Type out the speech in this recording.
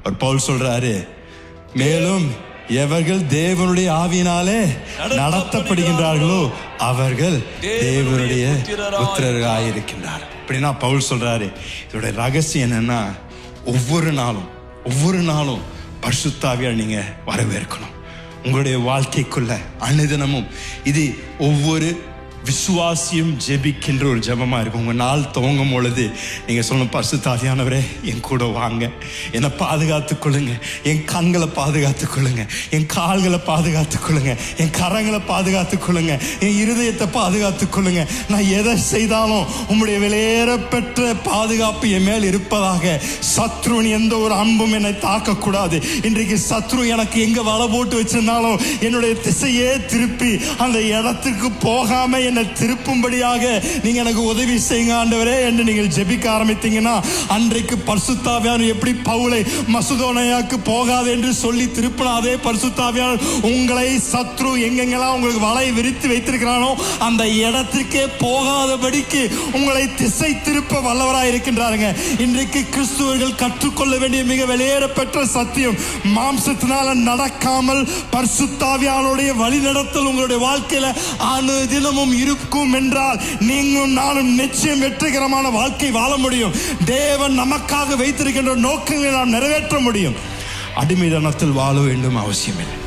ஒரு பவுல் சொல்றாரு, மேலும் எவர்கள் தேவனுடைய ஆவியினாலே நடத்தப்படுகின்றார்களோ அவர்கள் தேவனுடைய புத்திரராக இருக்கின்றார். அப்படின்னா பவுல் சொல்றாரு, இதோட ரகசியம் என்னன்னா, ஒவ்வொரு நாளும் பரிசுத்த ஆவியானவரை நீங்க வரவேற்கணும் உங்களுடைய வாழ்க்கைக்குள்ள அனுதினமும். இது ஒவ்வொரு விசுவாசியும் ஜெபிக்கின்ற ஒரு ஜெபமா இருக்கும். உங்க நாள் துவங்கும் பொழுது நீங்க சொல்லணும், பரிசுத்த ஆவியானவரே என் கூட வாங்க, என்னை பாதுகாத்துக் கொள்ளுங்க, என் கண்களை பாதுகாத்துக் கொள்ளுங்க, என் கால்களை பாதுகாத்துக் கொள்ளுங்க, என் கரங்களை பாதுகாத்துக் கொள்ளுங்க, என் இருதயத்தை பாதுகாத்துக் கொள்ளுங்க. நான் எதை செய்தாலும் உம்முடைய விலையேறப்பெற்ற பாதுகாப்பு என் மேல் இருப்பதாக. சத்ருவின் எந்த ஒரு அம்பும் என்னை தாக்கக்கூடாது. இன்றைக்கு சத்ரு எனக்கு எங்க வலை போட்டு வச்சிருந்தாலும் என்னுடைய திசையே திருப்பி அந்த இடத்துக்கு போகாம என்னை திருப்பும்படியாக நீங்க எனக்கு உதவி செய்யுங்க ஆண்டவரே என்று நீங்கள் ஜெபிக்க ஆரம்பித்தீங்கன்னா, அன்றைக்கு பரிசுத்த ஆவியானவர் எப்படி பவுலை மசதோனியாவுக்கு போகாது என்று சொல்லி திருப்பின அதே பரிசுத்த ஆவியானவர் உங்களை சத்ரு எங்கெங்கெல்லாம் உங்களுக்கு வலை விரித்து வைத்திருக்கிறானோ அந்த இடத்திற்கே போகாதபடிக்கு உங்களை திசை திருப்ப வல்லவராய் இருக்கின்றாருங்க. இன்றைக்கு கிறிஸ்துவர்கள் கற்றுக்கொள்ள வேண்டிய மிக வெளியேறப்பெற்ற சத்தியம், மாம்சத்தினால நடக்காமல் பரிசுத்த ஆவியானவருடைய வழி நடத்தல் உங்களுடைய வாழ்க்கையில அனுதினமும் இருக்கும் என்றால் நீங்களும் நானும் நிச்சயம் வெற்றிகரமான வாழ்க்கை வாழ முடியும். தேவன் நமக்காக வைத்திருக்கின்ற நோக்கங்களை நாம் நிறைவேற்ற முடியும். அடிமைத்தனத்தில் வாழ வேண்டும் அவசியம் இல்லை.